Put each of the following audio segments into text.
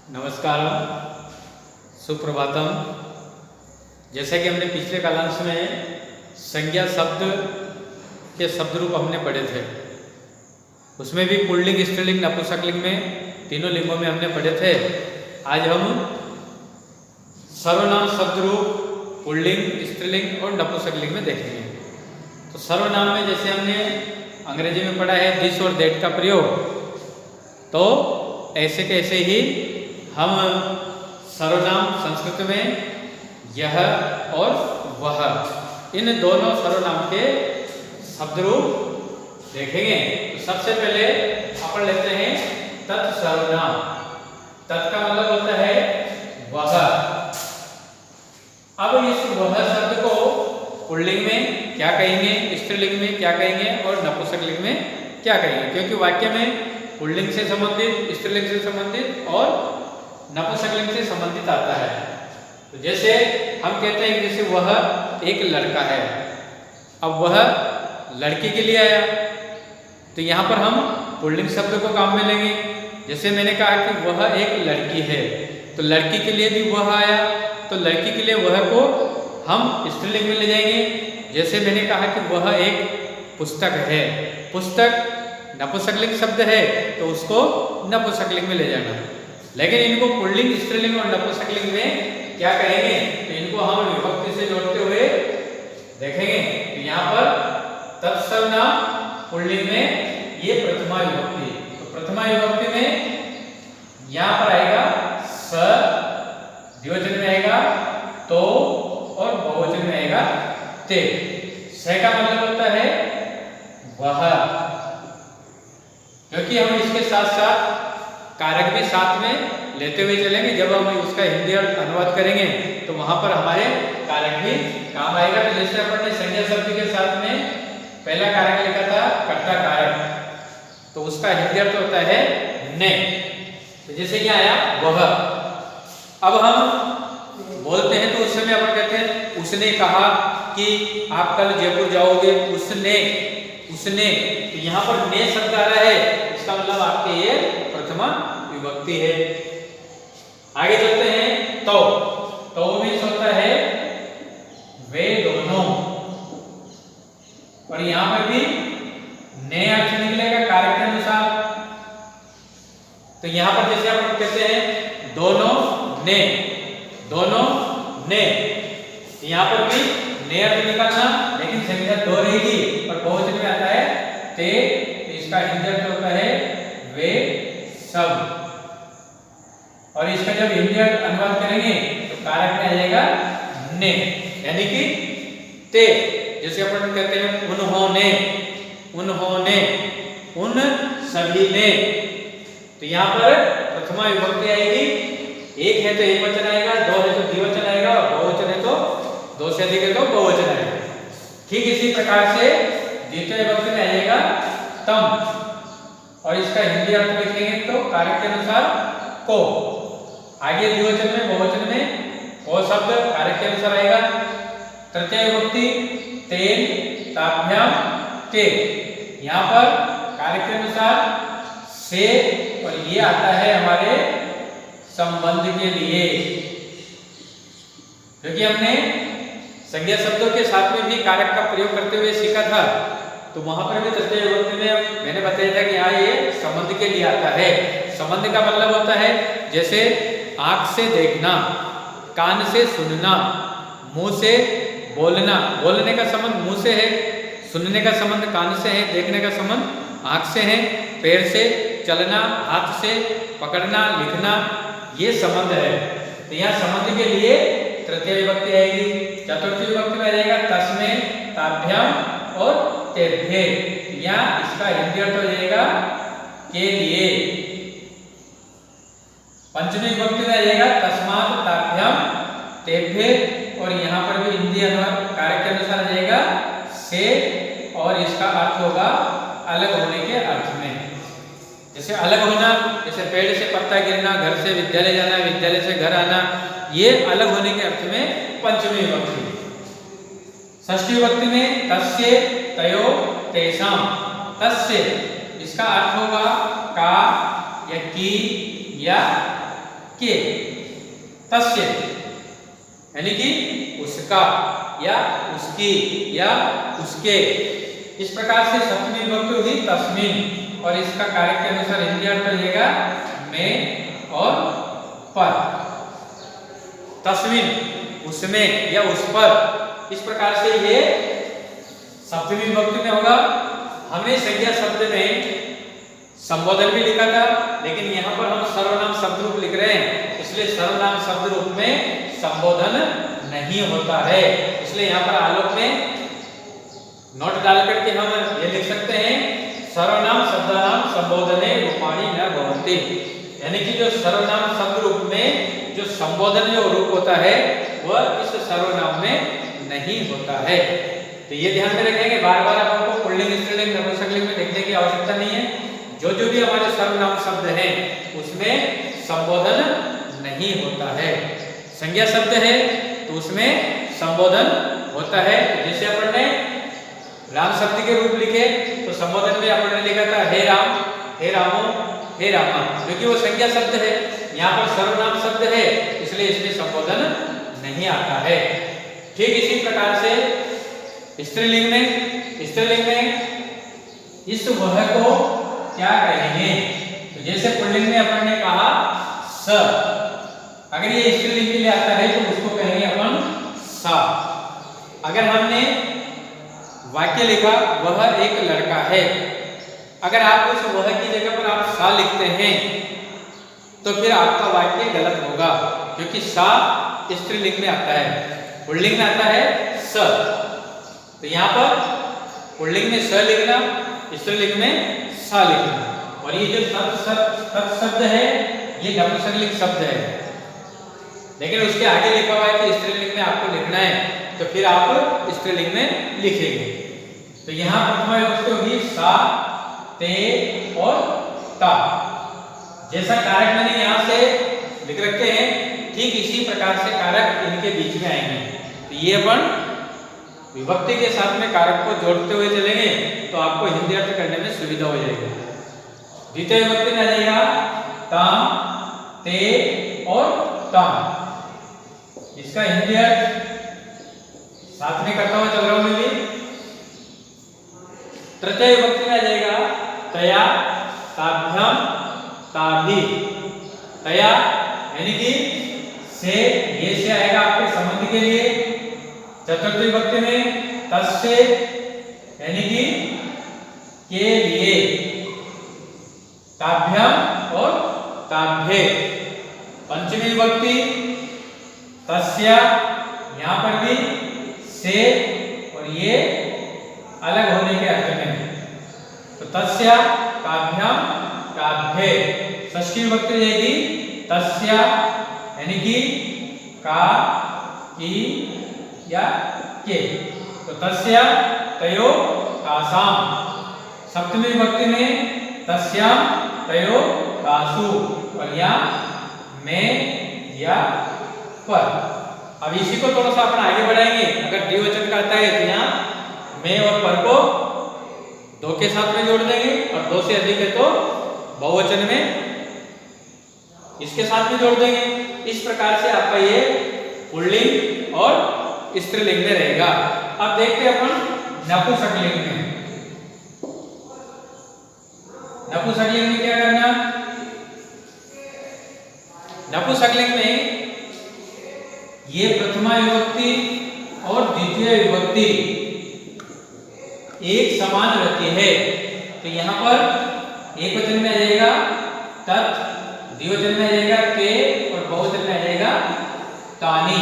नमस्कार, सुप्रभातम। जैसा कि हमने पिछले कालांश में संज्ञा शब्द के शब्द रूप हमने पढ़े थे, उसमें भी पुल्लिंग, स्त्रीलिंग, नपुंसकलिंग में तीनों लिंगों में हमने पढ़े थे। आज हम सर्वनाम शब्द रूप पुल्लिंग, स्त्रीलिंग और नपुंसकलिंग में देखेंगे। तो सर्वनाम में जैसे हमने अंग्रेजी में पढ़ा है दिस और दैट का प्रयोग, तो ऐसे कैसे ही हम सर्वनाम संस्कृत में यह और वह, इन दोनों सर्वनाम के शब्द रूप देखेंगे। तो सबसे पहले अपन लेते हैं तत्सर्वनाम। तत् का मतलब होता है वह। अब इस वह शब्द को पुल्लिंग में क्या कहेंगे, स्त्रीलिंग में क्या कहेंगे और नपुंसकलिंग में क्या कहेंगे, क्योंकि वाक्य में पुल्लिंग से संबंधित, स्त्रीलिंग से संबंधित और नपुंसकलिंग से संबंधित आता है। तो जैसे हम कहते हैं जैसे वह एक लड़का है, अब वह लड़की के लिए आया, तो यहाँ पर हम पुल्लिंग शब्द को काम में लेंगे। जैसे मैंने कहा कि वह एक लड़की है, तो लड़की के लिए भी वह आया, तो लड़की के लिए वह को हम स्त्रीलिंग में ले जाएंगे। जैसे मैंने कहा कि वह एक पुस्तक है, पुस्तक नपुंसकलिंग शब्द है, तो उसको नपुंसकलिंग में ले जाना। लेकिन इनको पुल्लिंग, स्त्रीलिंग और नपुंसकलिंग में क्या कहेंगे, तो इनको हम विभक्ति से जोड़ते हुए देखेंगे। तो यहाँ पर तत्सर्वनाम पुल्लिंग में ये प्रथमा विभक्ति, तो प्रथमा विभक्ति में यहाँ पर आएगा स, द्विवचन में आएगा तो और बहुवचन में आएगा ते। स का मतलब होता है वह, क्योंकि हम इसके साथ साथ कारक भी साथ में लेते हुए चलेंगे। जब हम उसका हिंदी और अनुवाद करेंगे तो वहां पर हमारे कारक भी काम आएगा। तो जैसे अपन ने संज्ञा शब्द के साथ में पहला कारक लिखा था कर्ता कारक, तो उसका हिंदी अर्थ होता है ने। तो जैसे क्या आया वह, अब हम बोलते हैं तो उस समय अपन कहते हैं उसने कहा कि आप कल जयपुर जाओगे, उसने, तो यहाँ पर ने शब्द आ रहा है, इसका मतलब आपके ये प्रथमा विभक्ति है। आगे चलते हैं तो मीन्स होता है वे दोनों, और यहां पर भी ने अर्थ निकलेगा कारक के अनुसार। तो यहां पर जैसे आप कहते हैं दोनों ने, यहां पर भी ने अर्थ निकालना, लेकिन संख्या दो रहेगी और बहुवचन में आता है ते, इसका हिंदी अर्थ होता है वे सब। और इसका जब हिंदी अनुवाद करेंगे तो कारक में आ जाएगा ने, यानी कि ते। जैसे अपन कहते हैं उन्होंने, उन सभी ने, तो यहाँ पर प्रथमा विभक्ति आएगी। एक है तो एक वचन आएगा, दो है तो द्विवचन आएगा, और बहुवचन है तो दो से अधिक है तो बहुवचन आएगा। ठीक इसी प्रकार से द्वितीय विभक्ति में आ जाएगा तम, और इसका हिंदी अर्थ लिखेंगे तो कारक के अनुसार को। आगे द्विवचन में, बहुवचन में वो शब्द कारक के अनुसार आएगा। तृतीय विभक्ति तेन, ताभ्याम, ते, यहाँ पर कारक के अनुसार से, और ये आता है हमारे संबंध के लिए, क्योंकि हमने संज्ञा शब्दों के साथ में भी कारक का प्रयोग करते हुए सीखा था। तो वहां पर भी तृतीय विभक्ति में मैंने बताया था कि यहाँ ये संबंध के लिए आता है। संबंध का मतलब होता है जैसे आंख से देखना, कान से सुनना, मुंह से बोलना। बोलने का संबंध मुंह से है, सुनने का संबंध कान से है, देखने का संबंध आंख से है, पैर से चलना, हाथ से पकड़ना, लिखना, ये संबंध है। तो यहाँ संबंध के लिए तृतीय विभक्ति आएगी। चतुर्थी विभक्ति में आ जाएगा तस्मै, ताभ्याम और तेभ्ये। यहाँ इसका हिंदी अर्थ हो जाएगा के लिए। पंचमी विभक्ति में आ जाएगा तस्मात्, ताभ्याम, तेभ्ये, और यहाँ पर भी हिंदी अनुवाद कारक के अनुसार आ जाएगा से, और इसका अर्थ होगा अलग होने के अर्थ में। जैसे अलग होना, जैसे पेड़ से पत्ता गिरना, घर से विद्यालय जाना, विद्यालय से घर आना, ये अलग होने के अर्थ में पंचमी विभक्ति। षष्ठी विभक्ति में तस्य, तयो, तेषाम। तस्य, इसका अर्थ होगा का या की या के, तस्य यानी कि उसका या उसकी या उसके। इस प्रकार से सप्तमी विभक्ति हुई तस्मिन और इसका कारक के अनुसार हिंदी अर्थ रहेगा में और पर। तस्मिन उसमें या उस पर, इस प्रकार से ये सप्तमी विभक्ति में होगा। हमने संज्ञा शब्द में संबोधन भी लिखा था, लेकिन यहाँ पर हम सर्वनाम शब्द रूप लिख रहे हैं, इसलिए सर्वनाम शब्द रूप में संबोधन नहीं होता है। इसलिए यहाँ पर आलोक में नोट डाल करके हम ये लिख सकते हैं सर्वनाम शब्दानाम संबोधने रूपाणि न भवन्ति, यानी कि जो सर्वनाम शब्द रूप में जो संबोधन जो रूप होता है वह इस सर्वनाम में नहीं होता है। तो ये ध्यान में रखेंगे, बार बार आपको पुल्लिंग स्त्रीलिंग नपुंसकलिंग में लिखने की आवश्यकता नहीं है। जो जो भी हमारे सर्वनाम शब्द हैं उसमें संबोधन नहीं होता है। संज्ञा शब्द है तो उसमें संबोधन होता है। जैसे अपन ने राम शब्द के रूप लिखे तो संबोधन में अपन ने लिखा था हे राम, हे रामो, हे रामा, क्योंकि वो संज्ञा शब्द है। यहाँ पर सर्वनाम शब्द है इसलिए इसमें संबोधन नहीं आता है। ठीक इसी प्रकार से स्त्रीलिंग में इस वह को क्या कहेंगे? तो जैसे पुल्लिंग में अपन ने कहा स, अगर ये स्त्रीलिंग के लिए आता है तो उसको कहेंगे अपन सा। अगर हमने वाक्य लिखा वह एक लड़का है, अगर आप उस वह की जगह पर आप सा लिखते हैं तो फिर आपका वाक्य गलत होगा, क्योंकि सा स्त्रीलिंग में आता है, पुल्लिंग में आता है स। तो यहाँ पर पुल्लिंग में स लिखना, स्त्रीलिंग में सा लिखना। और ये जो तत् शब्द है ये नपुंसकलिंग शब्द है, लेकिन उसके आगे लिखा हुआ है कि स्त्रीलिंग में आपको लिखना है, तो फिर आप स्त्रीलिंग में लिखेंगे। तो यहाँ प्रथमा विभक्ति होगी सा, ते और ता। जैसा कारक मैंने यहाँ से लिख रखे हैं ठीक इसी प्रकार से कारक इनके बीच में आएंगे। तो ये अपन विभक्ति के साथ में कारक को जोड़ते हुए चलेंगे तो आपको हिंदी अर्थ करने में सुविधा हो जाएगी। द्वितीय विभक्ति में आ जाएगा ताम, ते और ताम। इसका हिंदी अर्थ साथ में करता हुआ चल रहा हूं मैं भी। तृतीय विभक्ति में आ जाएगा तया, ताभ्याम, ताभि। तया यानी कि से, ये से आएगा आपके संबंध के लिए। चतुर्थ विभक्ति में तस्य यानी कि के लिए। ताभ्याम और ताभ्ये। पंचमी विभक्ति तस्या, यहाँ पर भी से और ये अलग होने के अर्थ में, तो तस्या, ताभ्याम, ताभ्ये। षष्ठी विभक्ति रहेगी तस्या यानी कि का, की या के, तो तस्या, तयो, तासाम। सप्तमी विभक्ति में तस्याम, तयो, तासु, और या में या पर। अब इसी को थोड़ा सा अपन आगे बढ़ाएंगे। अगर द्विवचन का आता है तो यहाँ में और पर को दो के साथ में जोड़ देंगे, और दो से अधिक है तो बहुवचन में इसके साथ में जोड़ देंगे। इस प्रकार से आपका ये पुल्लिंग और स्त्रीलिंग में रहेगा। अब देखते हैं अपन नपुंसकलिंग में। नपुंसकलिंग में क्या करना? नपुंसकलिंग में ये प्रथमा विभक्ति और द्वितीय विभक्ति एक समान रहती है। तो यहाँ पर एक वचन में आ जाएगा तत्, द्विवचन में आ जाएगा ते और बहुवचन में आ जाएगा तानी।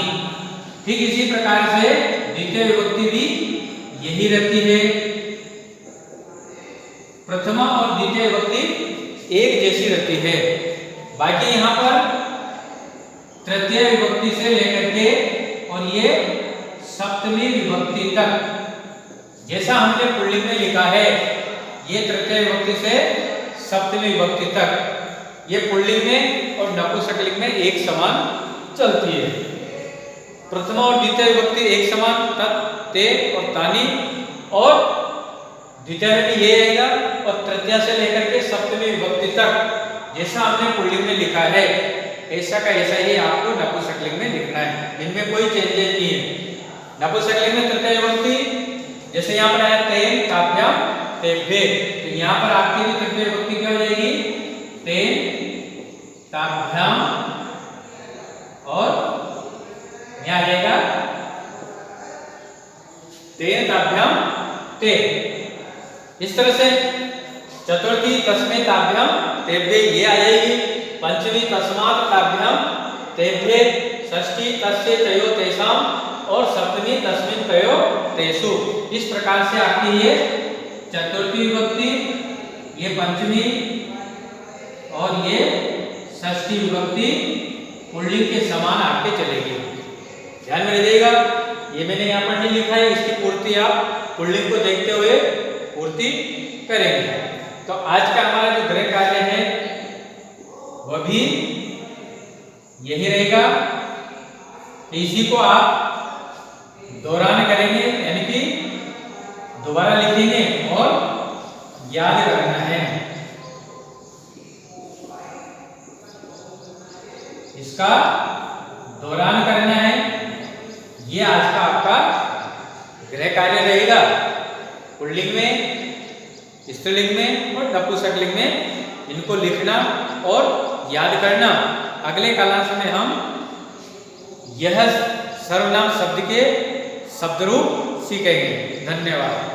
ठीक इसी प्रकार से द्वितीय विभक्ति भी यही रहती है। प्रथमा और द्वितीय विभक्ति एक जैसी रहती है। बाकी यहाँ पर तृतीय विभक्ति से लेकर के और ये सप्तमी विभक्ति तक जैसा हमने पुल्लिंग में लिखा है, ये तृतीय विभक्ति से सप्तमी विभक्ति तक ये पुल्लिंग में और नपुंसकलिंग में एक समान चलती है। प्रथमा और द्वितीय विभक्ति एक समान तत्, ते और तानी, और द्वितीय में ये आएगा, और तृतीय से लेकर के सप्तमी विभक्ति तक जैसा हमने पुल्लिंग में लिखा है ऐसा का ऐसा ही आपको नपुंसकलिंग में लिखना है, इनमें कोई चेंजेस नहीं है। नपुंसकलिंग में तृतीय विभक्ति जैसे यहाँ पर आया तेन ताभ्याम तेभ्ये, तो यहाँ पर आपकी भी तृतीय विभक्ति क्या हो जाएगी, तेन ताभ्याम और यहाँ आ जाएगा तेन ताभ्याम ते। इस तरह से चतुर्थी तस्मै ताभ्याम तेभ्ये ये आ जाएगी, पंचमी तस्मात् ताभ्याम तेभ्ये, षष्ठी तस्य तयो तेषाम और सप्तमी तस्मिन् तयो तेषु। इस प्रकार से आपकी ये चतुर्थी विभक्ति, ये पंचमी और ये षष्ठी विभक्ति पुल्लिंग के समान आपके चलेगी। ध्यान में रखिएगा, ये मैंने यहाँ पर नहीं लिखा है, इसकी पूर्ति आप पुल्लिंग को देखते हुए पूर्ति करेंगे। तो आज का हमारा जो गृह कार्य है वह भी यही रहेगा, इसी को आप दोहरान करेंगे, यानी कि दोबारा लिखेंगे और याद रखना है। इसका दोहरान करना है, ये आज का आपका गृह कार्य रहेगा। पुल्लिंग में, स्त्रीलिंग में और नपुंसकलिंग में इनको लिखना और याद करना। अगले क्लास में हम यह सर्वनाम शब्द के शब्द रूप सीखेंगे। धन्यवाद।